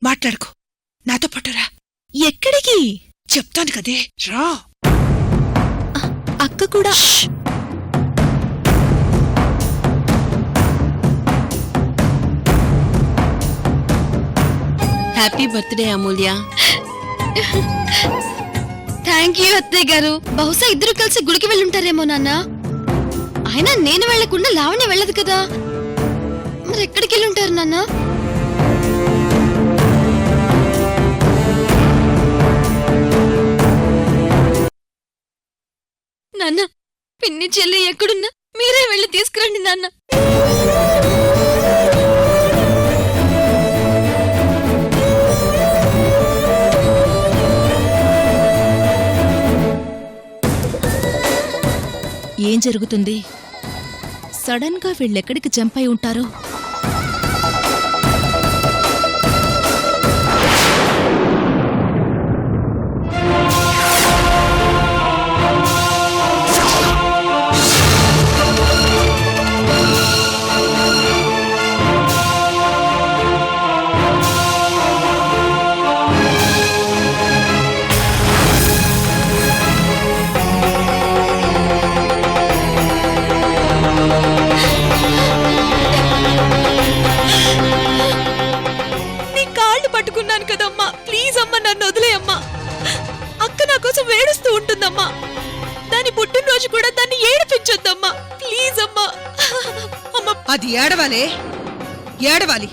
మాట్లాడుకో, నాతో పట్టురా. ఎక్కడికి? చెప్తాను కదే, రా. అక్క కూడా. Happy birthday Amulya. Thank you అత్తయ్య గారు. బహుశా ఇద్దరు కలిసి గుడికి వెళ్ళుంటారేమో నాన్న. అయినా నేను వెళ్లకుండా లావణ్య వెళ్ళదు కదా, మరి ఎక్కడికి వెళ్ళుంటారు నాన్న? నాన్న, పిన్ని చెల్లి ఎక్కడున్నా మీరే వెళ్ళి తీసుకురండి నాన్న. ఏం జరుగుతుంది? సడన్ గా వీళ్ళెక్కడికి జంప్ అయి ఉంటారో? అది ఏడవాలే, ఏడవాలి.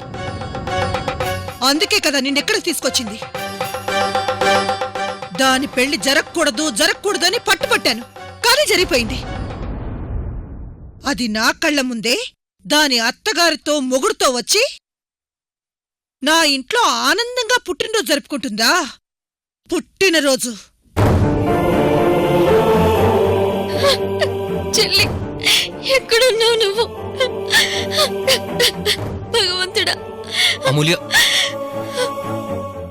అందుకే కదా నిన్నెక్కడికి తీసుకొచ్చింది. దాని పెళ్లి జరగకూడదని పట్టుపట్టాను, కానీ జరిగిపోయింది. అది నా కళ్ల ముందే దాని అత్తగారితో మొగుడుతో వచ్చి నా ఇంట్లో ఆనందంగా పుట్టినరోజు జరుపుకుంటుందా? పుట్టినరోజు. చెల్లి, ఎక్కడున్నావు నువ్వు? భగవంతుడా, అమూల్య,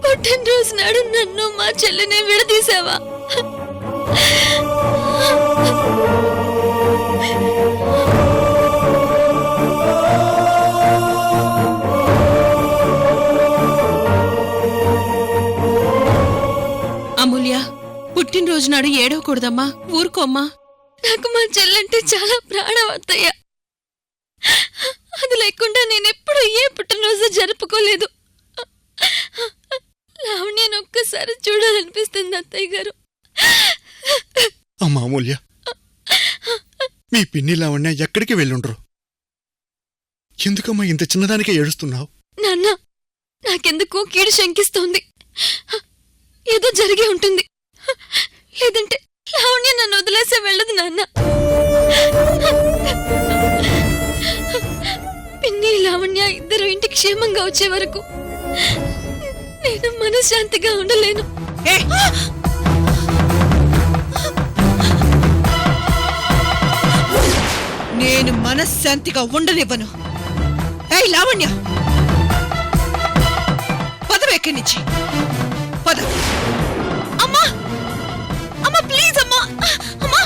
పుట్టినరోజు నాడు నన్ను మా చెల్లిని విడదీశావా? అమూల్య, పుట్టినరోజు నాడు ఏడవకూడదమ్మా, ఊరుకోమ్మా. నాకు మా చెల్లంటే చాలా ప్రాణం అత్తయ్య. అది లేకుండా నేనెప్పుడు ఏ పుట్టినరోజు జరుపుకోలేదు. లావణ్యను ఒక్కసారి చూడాలనిపిస్తుంది అత్తయ్య గారు. అమ్మా అమూల్య, మీ పిన్ని లావణ్య ఎక్కడికి వెళ్ళుండ్రు? ఎందుకమ్మా ఇంత చిన్నదానికే ఏడుస్తున్నావు? నాన్న, నాకెందుకో కీడు శంకిస్తోంది. ఏదో జరిగి ఉంటుంది, లేదంటే లావణ్య నన్ను వదిలేసే వెళ్ళదు నాన్న. పిన్ని లావణ్య ఇద్దరు ఇంటికి క్షేమంగా వచ్చే వరకు నేను మనశ్శాంతిగా ఉండలేను. నేను మనశ్శాంతిగా ఉండనివ్వను. ఏయ్ లావణ్య, పదవెక్కడి నుంచి పద. అమ్మా, అమ్మా ప్లీజ్ అమ్మా, అమ్మా.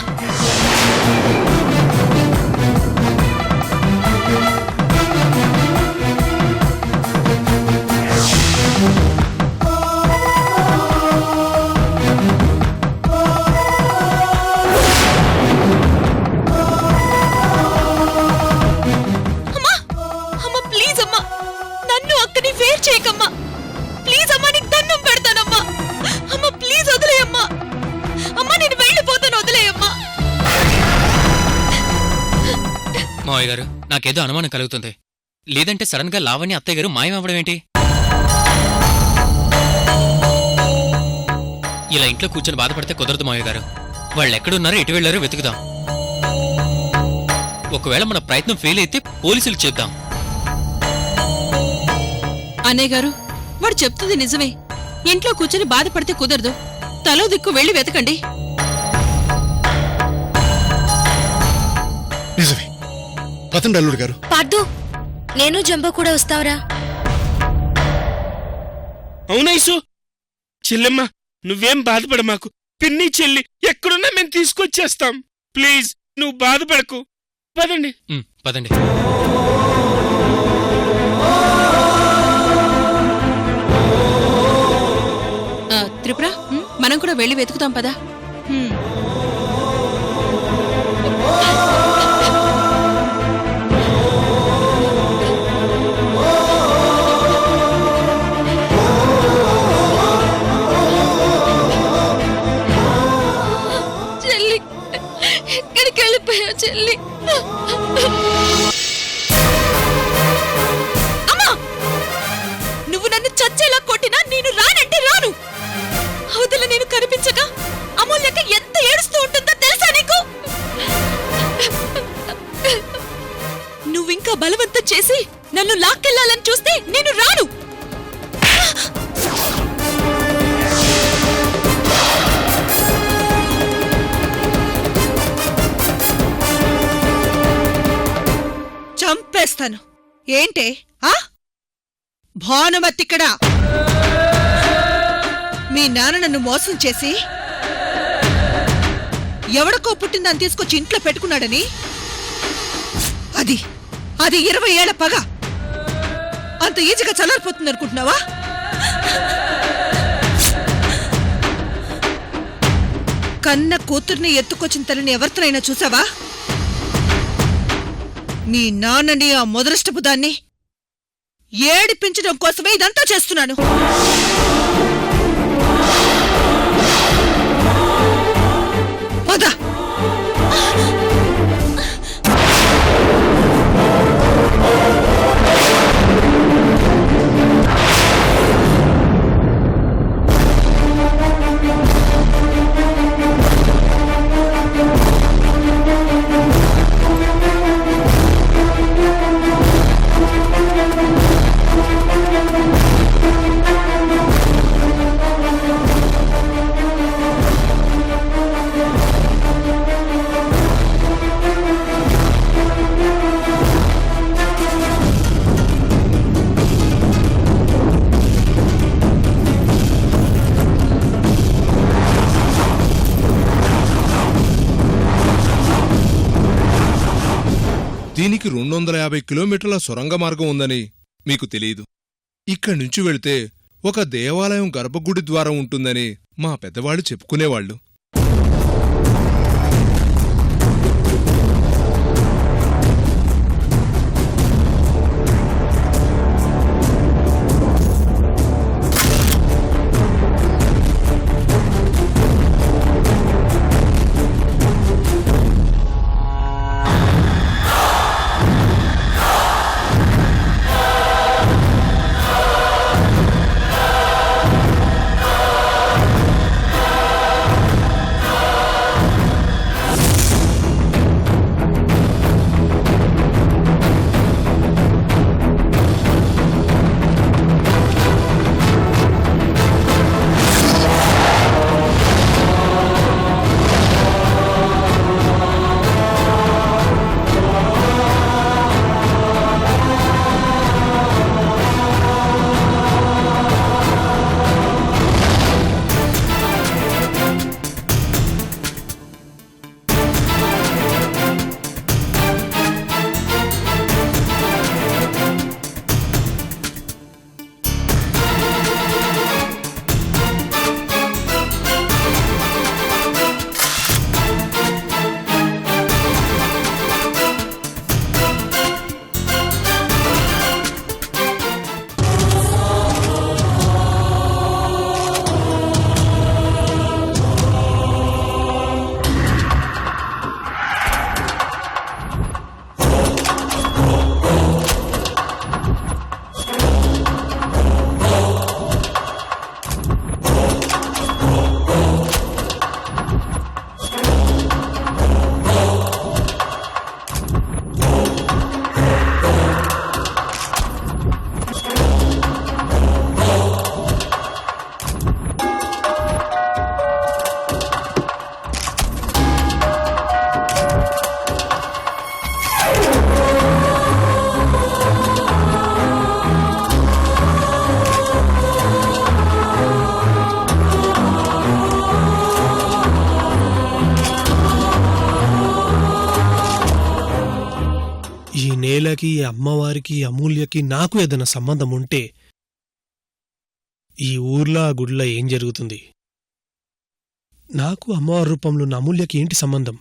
మావయ్య గారు, నాకేదో అనుమానం కలుగుతుంది. లేదంటే సడన్ గా లావణ్య అత్తయ్య గారు మాయమవ్వడమేంటి? ఇలా ఇంట్లో కూర్చొని బాధపడితే కుదరదు మావయ్య గారు. వాళ్ళెక్కడున్నారో ఎటు వెళ్లారో వెతుకుదాం. ఒకవేళ మన ప్రయత్నం ఫెయిల్ అయితే పోలీసులు చెప్దాం. అన్నయ్య గారు, వాడు చెప్తుంది నిజమే. ఇంట్లో కూర్చొని బాధపడితే కుదరదు. తలో దిక్కు వెళ్ళి వెతకండి. నిజమే. పతండి అల్లుడు గారు. పార్దు, నేను జంబో కూడా వస్తావరా? అవునైసు. చెల్లెమ్మ, నువ్వేం బాధపడ మాకు. పిన్ని చెల్లి ఎక్కడున్నా మేము తీసుకొచ్చేస్తాం. ప్లీజ్ నువ్వు బాధపడకు. పదండి. పదండి. కూడా వెళ్ళి వెతుకుతాం పదా. హ్మ్. చెల్లి ఎక్కడికి వెళ్ళిపోయా చెల్లి? అమ్మా, నువ్వు నన్ను చచ్చేలా కొట్టినా నేను రానంటే రాను. అవతల నేను కనిపించక అమూల్యక ఎంత ఏడుస్తూ ఉంటుందో తెలుసా నీకు? నువ్వింకా బలవంతం చేసి నన్ను లాక్కెళ్లాలని చూస్తే నేను రాను. చంపేస్తాను. ఏంటే ఆ భానుమతిక్కడా? మీ నాన్న నన్ను మోసం చేసి ఎవడికో పుట్టిందని తీసుకొచ్చి ఇంట్లో పెట్టుకున్నాడని, అది 20 ఏళ్ల పగ అంత ఈజీగా చల్లారిపోతుంది అనుకుంటున్నావా? కన్న కూతుర్ని ఎత్తుకొచ్చిన తల్లిని ఎవరితోనైనా చూసావా? మీ నాన్నని, ఆ మొదలష్టపు దాన్ని ఏడిపించడం కోసమే ఇదంతా చేస్తున్నాను. పద. దీనికి 250 కిలోమీటర్ల సొరంగ మార్గం ఉందని మీకు తెలీదు. ఇక్కడి నుంచి వెళితే ఒక దేవాలయం గర్భగుడి ద్వారం ఉంటుందని మా పెద్దవాళ్ళు చెప్పుకునేవాళ్లు. నేలకి, అమ్మవారికి, అమూల్యకి నాకు ఏదైనా సంబంధం ఉంటే ఈ ఊర్లో ఆ గుడిలో ఏం జరుగుతుంది? నాకు అమ్మవారి రూపంలో ఉన్న అమూల్యకి ఏంటి సంబంధం?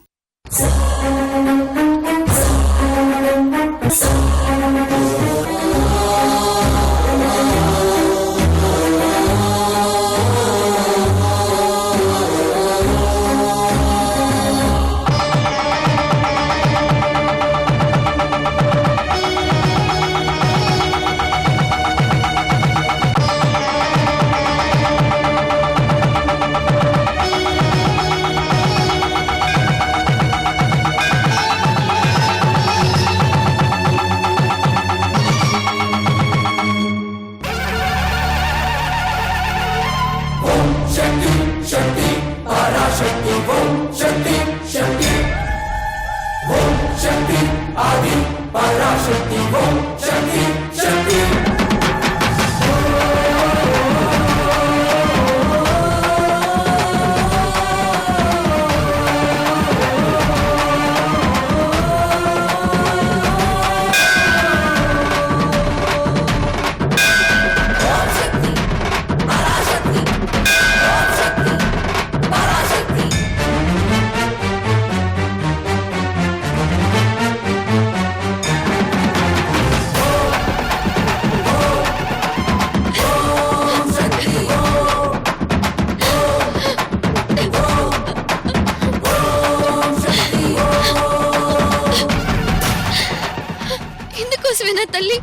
ఇందుకోసమేనా తల్లి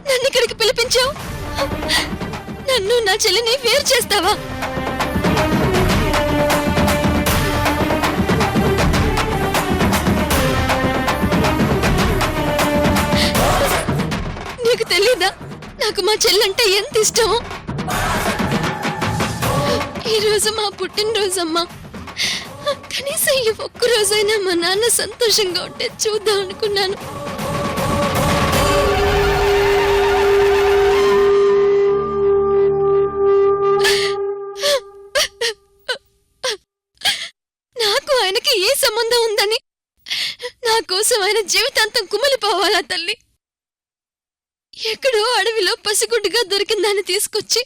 నన్ను ఇక్కడికి పిలిపించావు? నన్ను నా చెల్లిని వేరు చేస్తావా? నీకు తెలీదా నాకు మా చెల్లంటే ఎంత ఇష్టమో? ఈ రోజు మా పుట్టినరోజమ్మా. కనీసం ఈ ఒక్కరోజైనా మా నాన్న సంతోషంగా ఉంటే చూద్దాం అనుకున్నాను. నాకు ఆయనకి ఏ సంబంధం ఉందని నా కోసం ఆయన జీవితాంతం కుమిలిపోవాలా తల్లి? ఎక్కడో అడవిలో పసిగుడ్డుగా దొరికిందాన్ని తీసుకొచ్చి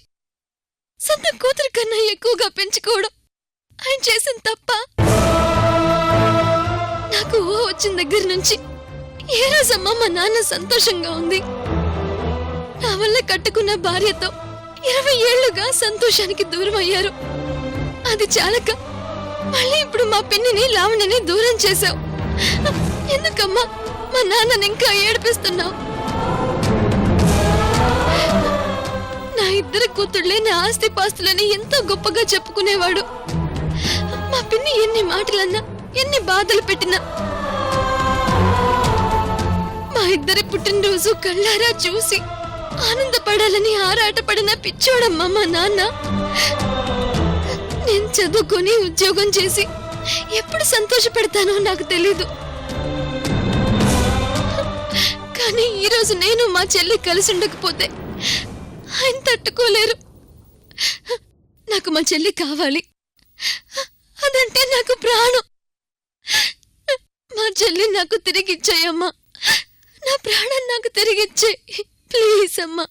సొంత కూతురు కన్నా ఎక్కువగా పెంచుకోవడం ఆయన చేసిన తప్ప? నాకు ఊహ వచ్చిన దగ్గర నుంచి ఏ రోజమ్మా మా నాన్న సంతోషంగా ఉంది? నా వల్ల కట్టుకున్న భార్యతో 20 ఏళ్లుగా సంతోషానికి దూరం అయ్యారు. అది చాలక మళ్ళీ ఇప్పుడు మా పిన్నిని లావణ్యని దూరం చేశావు. ఎందుకమ్మా మా నాన్నని ఇంకా ఏడిపిస్తున్నావు? నా ఇద్దరు కూతుళ్ళే నా ఆస్తి పాస్తులని ఎంతో గొప్పగా చెప్పుకునేవాడు. మా పిన్ని ఎన్ని మాటలన్నా ఎన్ని బాధలు పెట్టినా మా ఇద్దరి పుట్టినరోజు కళ్ళారా చూసి ఆనందపడాలని ఆరాటపడిన పిచ్చోడమ్మా మా నాన్న. నేను చదువుకొని ఉద్యోగం చేసి ఎప్పుడు సంతోషపెడతానో నాకు తెలీదు. కానీ ఈరోజు నేను మా చెల్లి కలిసి ఉండకపోతే ఆయన తట్టుకోలేరు. నాకు మా చెల్లి కావాలి, అదంటే నాకు ప్రాణం. మా చెల్లి నాకు తిరిగిచ్చాయమ్మా. నా ప్రాణం నాకు తిరిగిచ్చాయి ప్లీజ్ అమ్మా.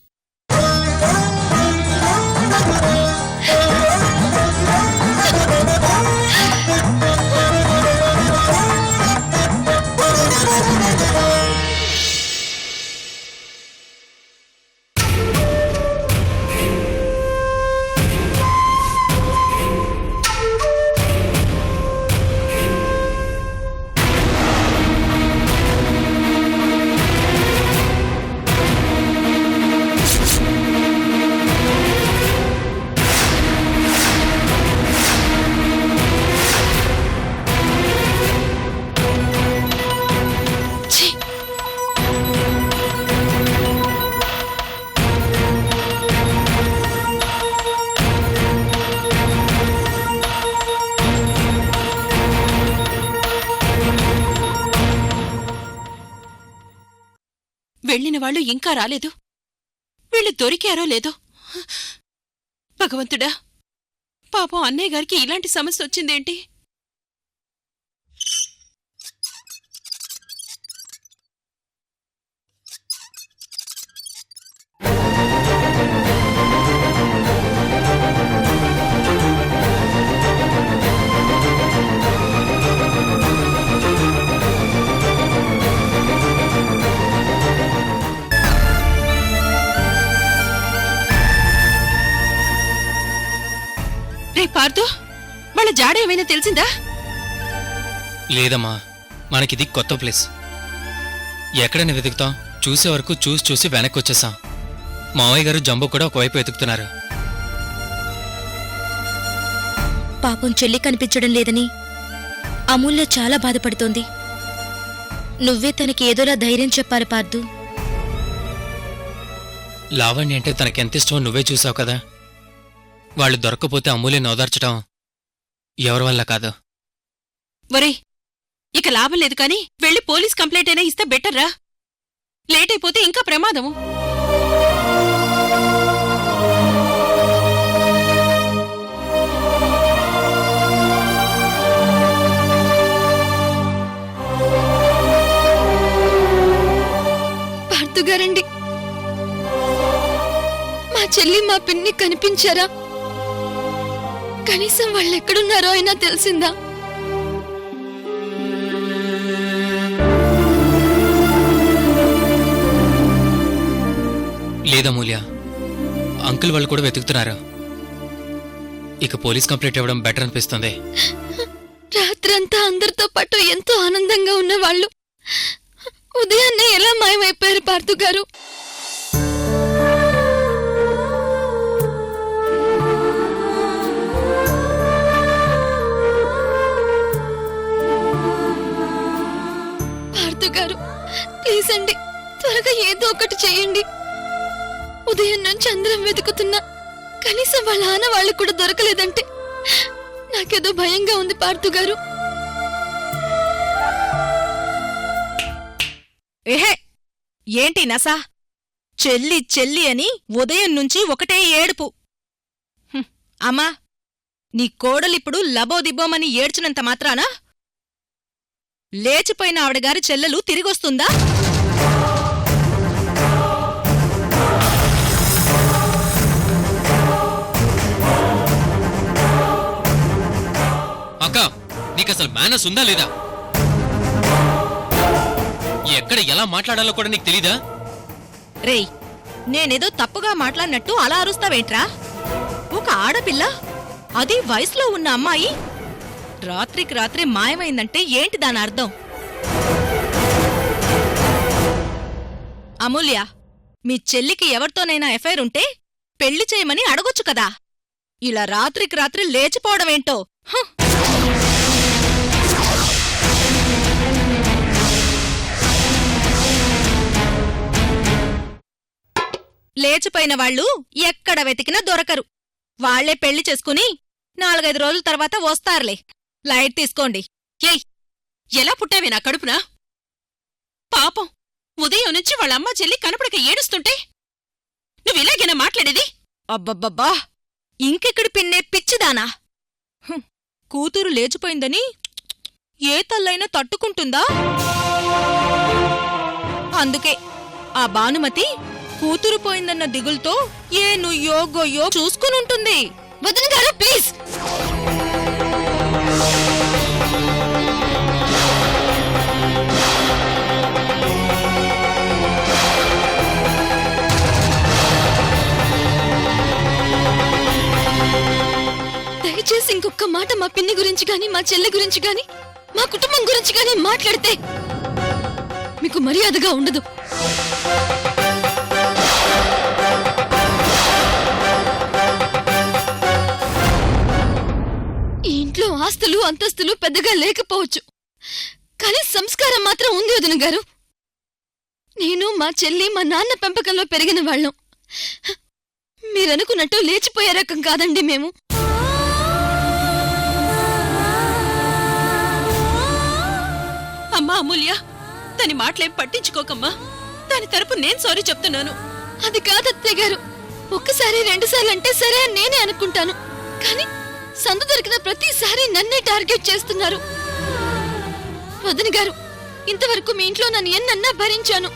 వెళ్ళిన వాళ్ళు ఇంకా రాలేదు. వీళ్ళు దొరికారో లేదో. భగవంతుడా, పాపం అన్నయ్య గారికి ఇలాంటి సమస్య వచ్చిందేంటి? రే పార్థు, వాళ్ళ జాడ ఏమైనా తెలిసిందా? లేదమ్మా, మనకిది కొత్త ప్లేస్. ఎక్కడైనా వెతుకుతాం? చూసే వరకు చూసి వెనక్కి వచ్చేసాం. మావయ్య గారు జంబో కూడా ఒకవైపు వెతుకుతున్నారు. పాపం చెల్లి కనిపించడం లేదని అమూల్య చాలా బాధపడుతోంది. నువ్వే తనకి ఏదోలా ధైర్యం చెప్పాలి పార్దు. లావణ్య అంటే తనకెంత ఇష్టమో నువ్వే చూసావు కదా. వాళ్ళు దొరక్కపోతే అమూల్యను ఓదార్చడం ఎవరి వల్ల కాదు. ఒరేయ్, ఇక లాభం లేదు కాని వెళ్ళి పోలీస్ కంప్లైంట్ అయినా ఇస్తే బెటర్రా. లేట్ అయిపోతే ఇంకా ప్రమాదము. పార్థుగారండి, మా చెల్లి మా పిన్ని కనిపించారా? కనీసం వాళ్ళెక్కడున్నారో అయినా తెలిసిందా? లేదమూల్య, అంకుల్ వాళ్ళు కూడా వెతుకుతున్నారు. ఇక పోలీస్ కంప్లైంట్ ఇవ్వడం బెటర్ అనిపిస్తుంది. రాత్రంతా అందరితో పాటు ఎంతో ఆనందంగా ఉన్న వాళ్ళు ఉదయాన్నే ఎలా మాయమైపోయారు పార్థు గారు? పార్థు గారు, ప్లీజ్ అండి, త్వరగా ఏదో ఒకటి చేయండి. ఉదయం నుంచి అందరం వెతుకుతున్నా కనీసం వాళ్ళ ఆన వాళ్ళు కూడా దొరకలేదంటే నాకేదో భయంగా ఉంది పార్థు గారు. ఏహే, ఏంటి నసా? చెల్లి చెల్లి అని ఉదయం నుంచి ఒకటే ఏడుపు. అమ్మా, నీ కోడలిప్పుడు లబోదిబ్బోమని ఏడ్చినంత మాత్రాన లేచిపోయిన ఆవిడగారి చెల్లెలు తిరిగొస్తుందా? అక్క, నీకసలు మేనస్ ఉందా లేదా? ఎక్కడ ఎలా మాట్లాడాలో కూడా నీకు తెలీదా? రేయ్, నేనేదో తప్పుగా మాట్లాడినట్టు అలా అరుస్తావేంట్రా? ఒక ఆడపిల్ల, అది వయసులో ఉన్న అమ్మాయి రాత్రికి రాత్రి మాయమైందంటే ఏంటి దాని అర్థం? అమూల్య, మీ చెల్లికి ఎవరితోనైనా ఎఫైర్ ఉంటే పెళ్లి చేయమని అడగొచ్చు కదా. ఇలా రాత్రికి రాత్రి లేచిపోవడమేంటో. లేచిపోయిన వాళ్ళు ఎక్కడ వెతికినా దొరకరు. వాళ్లే పెళ్లి చేసుకుని 4-5 రోజుల తర్వాత వస్తారులే. లైట్ తీసుకోండి. ఏయ్, ఎలా పుట్టావే నా కడుపునా? పాపం, ఉదయం నుంచి వాళ్ళమ్మ చెల్లి కనపడక ఏడుస్తుంటే నువ్విలాగేనా మాట్లాడేది? అబ్బబ్బబ్బా, ఇంకెక్కడి పిన్నే పిచ్చిదానా? కూతురు లేచిపోయిందని ఏ తల్లైనా తట్టుకుంటుందా? అందుకే ఆ భానుమతి కూతురు పోయిందన్న దిగుల్తో ఏ నుయ్యో గొయ్యో చూసుకునుంటుంది. వదిన గారు, ప్లీజ్. దయచేసి ఇంకొక మాట మా పిన్ని గురించి గాని, మా చెల్లి గురించి గాని, మా కుటుంబం గురించి గాని మాట్లాడితే మీకు మర్యాదగా ఉండదు. ఈ ఇంట్లో ఆస్తులు అంతస్తులు పెద్దగా లేకపోవచ్చు, కానీ సంస్కారం మాత్రం ఉంది వదిన గారు. నేను, మా చెల్లి, మా నాన్న పెంపకంలో పెరిగిన వాళ్ళం. మీరనుకున్నట్టు లేచిపోయే రకం కాదండి మేము. అమ్మా అమూల్య, దాని మాటలేం పట్టించుకోకమ్మా. దాని తరపు నేను సారీ చెప్తున్నాను. అది కాదత్తయ్య గారు, ఒక్కసారి 2 సార్లు అంటే సరే అని నేనే అనుకుంటాను, కానీ సందు దొరికిన ప్రతిసారి నన్నే టార్గెట్ చేస్తున్నారు. వదిన గారు, ఇంతవరకు మీ ఇంట్లో నన్ను ఎన్నన్నా భరించాను,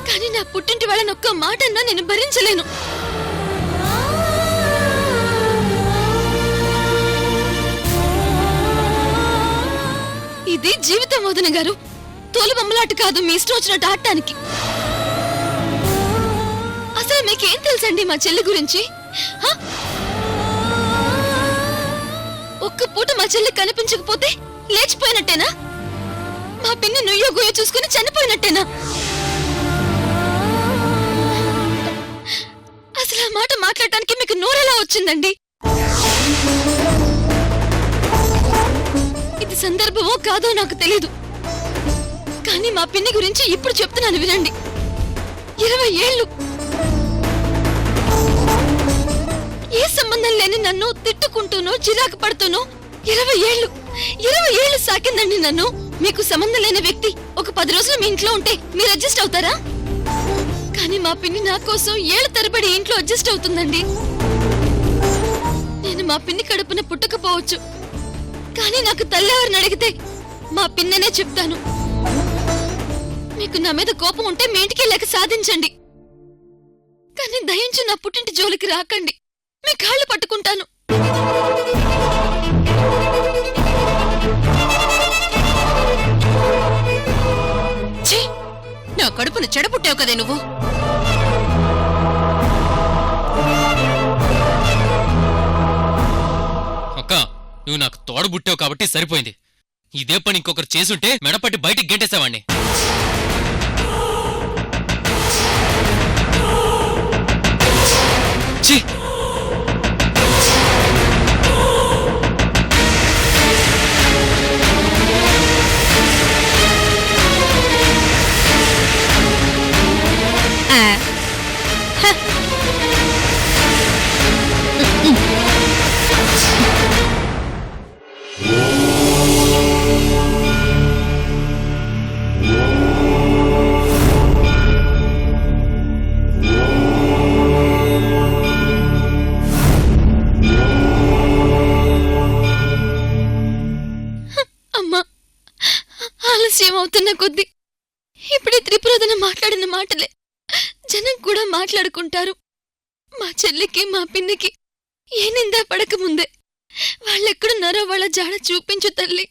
కానీ నా పుట్టింటి వాళ్ళని ఒక్క మాటన్నా నేను భరించలేను. ఇది జీవితం వదిన గారు, తోలు బొమ్మలాట కాదు మీ ఇష్టం వచ్చినట్టు ఆడటానికి. అసలు మీకేం తెలుసండి మా చెల్లి గురించి? ఒక్క పూట మా చెల్లి కనిపించకపోతే లేచిపోయినట్టేనా? మా పిన్ని నుయ్యో గుయ్యో చూసుకుని చనిపోయినట్టేనా? అసలు ఆ మాట మాట్లాడటానికి మీకు నోరెలా వచ్చిందండి? ఇది సందర్భమో కాదో నాకు తెలీదు, కానీ మా పిన్ని గురించి ఇప్పుడు చెప్తున్నాను వినండి. 20 ఏళ్ళు ఏ సంబంధం లేని నన్ను తిట్టుకుంటూనో చిరాకు పడుతూనో 20 ఏళ్ళు సాకిందండి నన్ను. మీకు సంబంధం లేని వ్యక్తి ఒక 10 రోజులు మీ ఇంట్లో ఉంటే మీరు అడ్జస్ట్ అవుతారా? కానీ మా పిన్ని నా కోసం ఏళ్ల తరబడి ఇంట్లో అడ్జస్ట్ అవుతుందండి. నేను మా పిన్ని కడుపున పుట్టకపోవచ్చు, కానీ నాకు తల్లెవరిని అడిగితే మా పిన్ననే చెప్తాను. మీకు నా మీద కోపం ఉంటే మీ ఇంటికి లేక సాధించండి, కానీ దయించి నా పుట్టింటి జోలికి రాకండి. మీ కాళ్ళు పట్టుకుంటాను. ఛీ! నా కడుపును చెడపుట్టావు కదే నువ్వు. అక్క, నువ్వు నాకు తోడబుట్టావు కాబట్టి సరిపోయింది. ఇదే పని ఇంకొకరు చేసుంటే మెడపట్టి బయటికి గెంటేసావాణ్ణి. ఛీ! అమ్మా, ఆలస్యం అవుతున్న కొద్దీ ఇప్పుడే త్రిపురదన మాట్లాడిన మాటలే జనం కూడా మాట్లాడుకుంటారు. మా చెల్లికి మా పిన్నికి ఏ నిందా పడకముందే వాళ్ళెక్కడున్నారో వాళ్ళ జాడ చూపించు తల్లి.